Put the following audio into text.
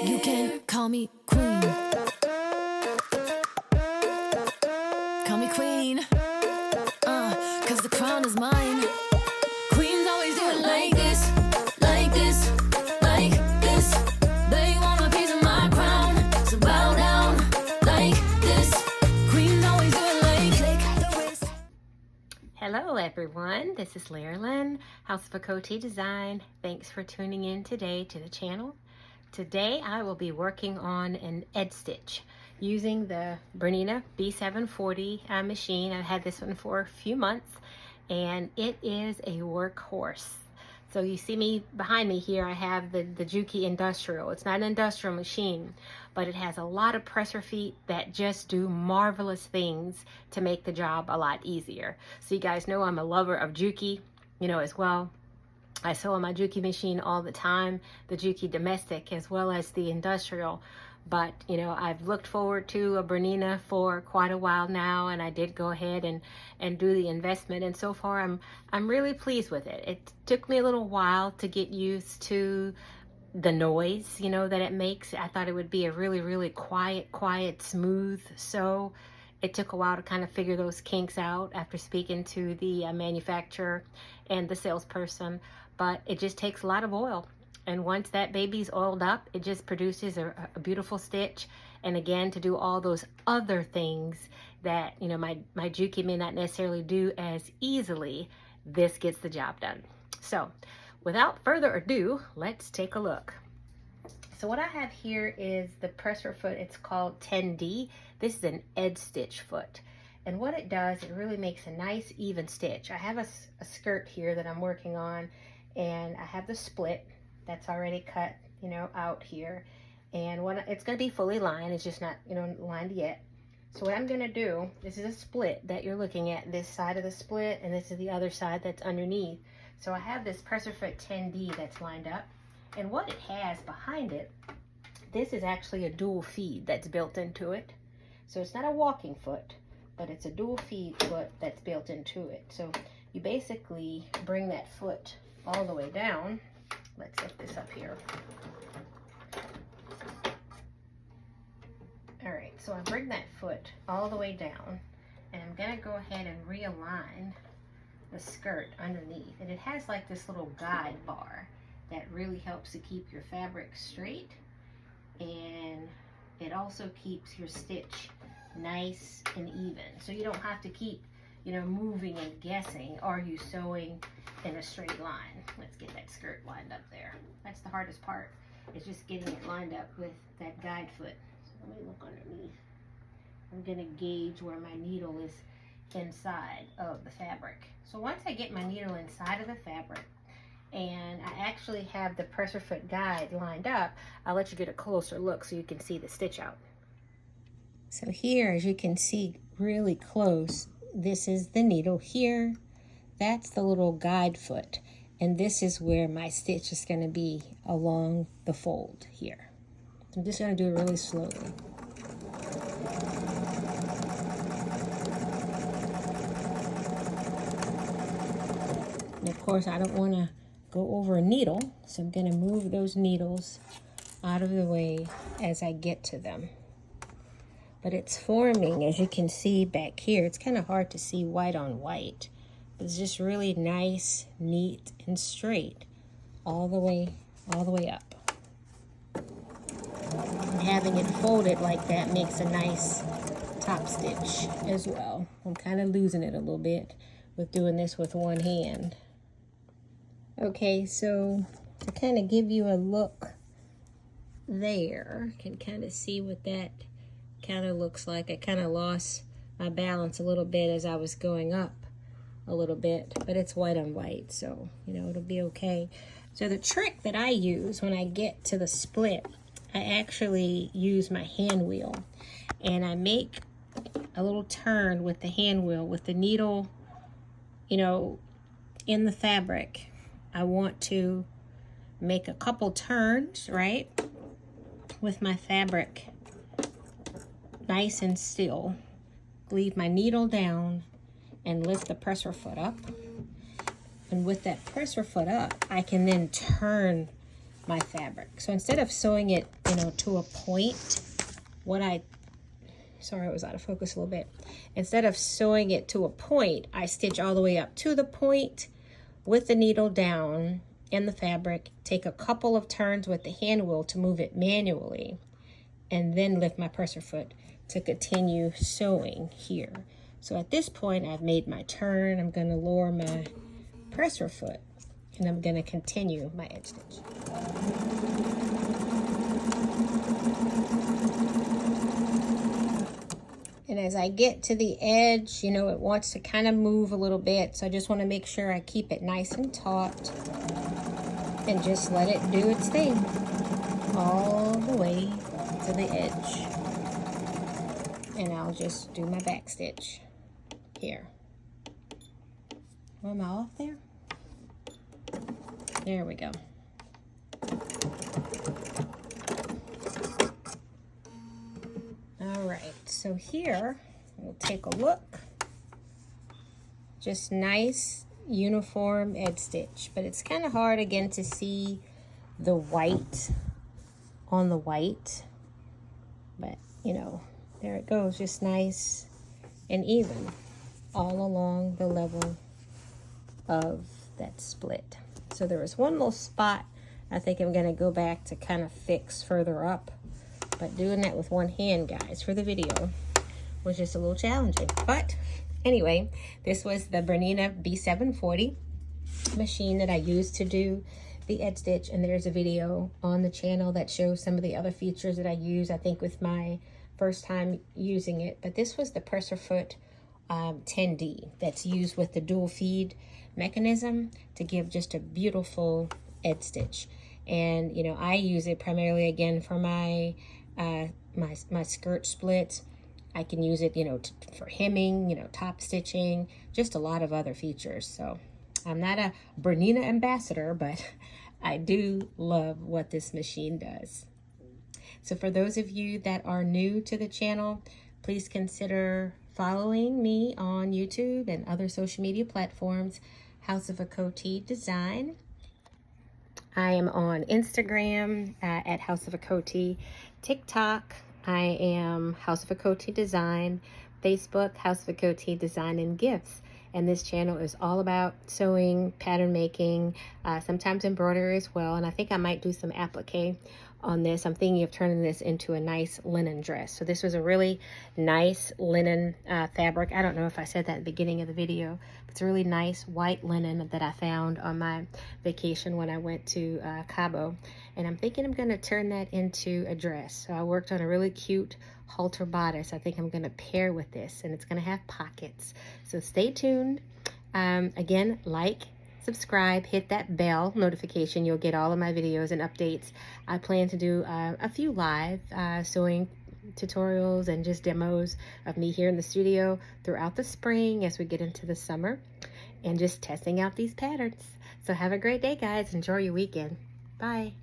You can call me queen. Call me queen. 'Cause the crown is mine. Queens always do it like this, like this, like this. They want a piece of my crown, so bow down like this. Queens always do it like the wrist. Hello everyone, this is Lynn, House of Coty Design. Thanks for tuning in today to the channel. Today I will be working on an edge stitch using the Bernina B740 machine. I've had this one for a few months and it is a workhorse. So you see me behind me here, I have the Juki Industrial. It's not an industrial machine, but it has a lot of presser feet that just do marvelous things to make the job a lot easier. So you guys know I'm a lover of Juki, as well. I sew on my Juki machine all the time, the Juki domestic as well as the industrial. But, I've looked forward to a Bernina for quite a while now, and I did go ahead and do the investment. And so far, I'm really pleased with it. It took me a little while to get used to the noise, that it makes. I thought it would be a really, really quiet, smooth sew. It took a while to kind of figure those kinks out after speaking to the manufacturer and the salesperson, but it just takes a lot of oil. And once that baby's oiled up, it just produces a beautiful stitch. And again, to do all those other things that, my Juki may not necessarily do as easily, this gets the job done. So without further ado, let's take a look. So what I have here is the presser foot. It's called 10D. This is an edge stitch foot. And what it does, it really makes a nice even stitch. I have a skirt here that I'm working on, and I have the split that's already cut, out here. And it's going to be fully lined. It's just not, lined yet. So what I'm going to do, this is a split that you're looking at, this side of the split, and this is the other side that's underneath. So I have this presser foot 10D that's lined up. And what it has behind it, this is actually a dual feed that's built into it. So it's not a walking foot, but it's a dual feed foot that's built into it. So you basically bring that foot all the way down. Let's set this up here. All right, so I bring that foot all the way down, and I'm gonna go ahead and realign the skirt underneath. And it has like this little guide bar that really helps to keep your fabric straight, and it also keeps your stitch nice and even. So you don't have to keep, moving and guessing, are you sewing in a straight line? Let's get that skirt lined up there. That's the hardest part, is just getting it lined up with that guide foot. So let me look underneath. I'm gonna gauge where my needle is inside of the fabric. So once I get my needle inside of the fabric, and I actually have the presser foot guide lined up, I'll let you get a closer look so you can see the stitch out. So here, as you can see really close, this is the needle here. That's the little guide foot. And this is where my stitch is going to be along the fold here. So I'm just going to do it really slowly. And of course, I don't want to go over a needle, so I'm going to move those needles out of the way as I get to them. But it's forming, as you can see back here. It's kind of hard to see white on white, but it's just really nice, neat, and straight all the way up. And having it folded like that makes a nice top stitch as well. I'm kind of losing it a little bit with doing this with one hand. Okay, so to kind of give you a look there, you can kind of see what that kind of looks like. I kind of lost my balance a little bit as I was going up a little bit, but it's white on white, so it'll be okay. So the trick that I use when I get to the split, I actually use my hand wheel, and I make a little turn with the hand wheel with the needle in the fabric. I want to make a couple turns, right, with my fabric nice and still. Leave my needle down and lift the presser foot up. And with that presser foot up, I can then turn my fabric. So instead of sewing it, you know, to a point, sorry, I was out of focus a little bit. Instead of sewing it to a point, I stitch all the way up to the point with the needle down in the fabric, take a couple of turns with the hand wheel to move it manually, and then lift my presser foot to continue sewing here. So at this point, I've made my turn. I'm going to lower my presser foot, and I'm going to continue my edge stitch. And as I get to the edge, you know, it wants to kind of move a little bit. So I just want to make sure I keep it nice and taut and just let it do its thing all the way to the edge. And I'll just do my back stitch here. Am I off there? There we go. All right, so here we'll take a look. Just nice uniform edge stitch, but it's kind of hard again to see the white on the white, but you know, there it goes, just nice and even all along the level of that split. So there was one little spot I think I'm going to go back to kind of fix further up, but doing that with one hand, guys, for the video was just a little challenging. But anyway, this was the Bernina B740 machine that I used to do the edge stitch, and there's a video on the channel that shows some of the other features that I use, I think, with my first time using it. But this was the presser foot 10D that's used with the dual feed mechanism to give just a beautiful edge stitch. And you know, I use it primarily again for my my skirt splits. I can use it, you know, for hemming, you know, top stitching, just a lot of other features. So I'm not a Bernina ambassador, but I do love what this machine does. So for those of you that are new to the channel, please consider following me on YouTube and other social media platforms, House of a Coty Design. I am on Instagram at House of a Coty, TikTok, I am House of a Coty Design, Facebook, House of a Coty Design and Gifts. And this channel is all about sewing, pattern making, sometimes embroidery as well. And I think I might do some applique on this. I'm thinking of turning this into a nice linen dress. So this was a really nice linen fabric. I don't know if I said that at the beginning of the video. It's a really nice white linen that I found on my vacation when I went to Cabo. And I'm thinking I'm going to turn that into a dress. So I worked on a really cute halter bodice. I think I'm going to pair with this, and it's going to have pockets. So stay tuned. Again, like, subscribe, hit that bell notification. You'll get all of my videos and updates. I plan to do a few live sewing tutorials and just demos of me here in the studio throughout the spring as we get into the summer and just testing out these patterns. So have a great day, guys. Enjoy your weekend. Bye.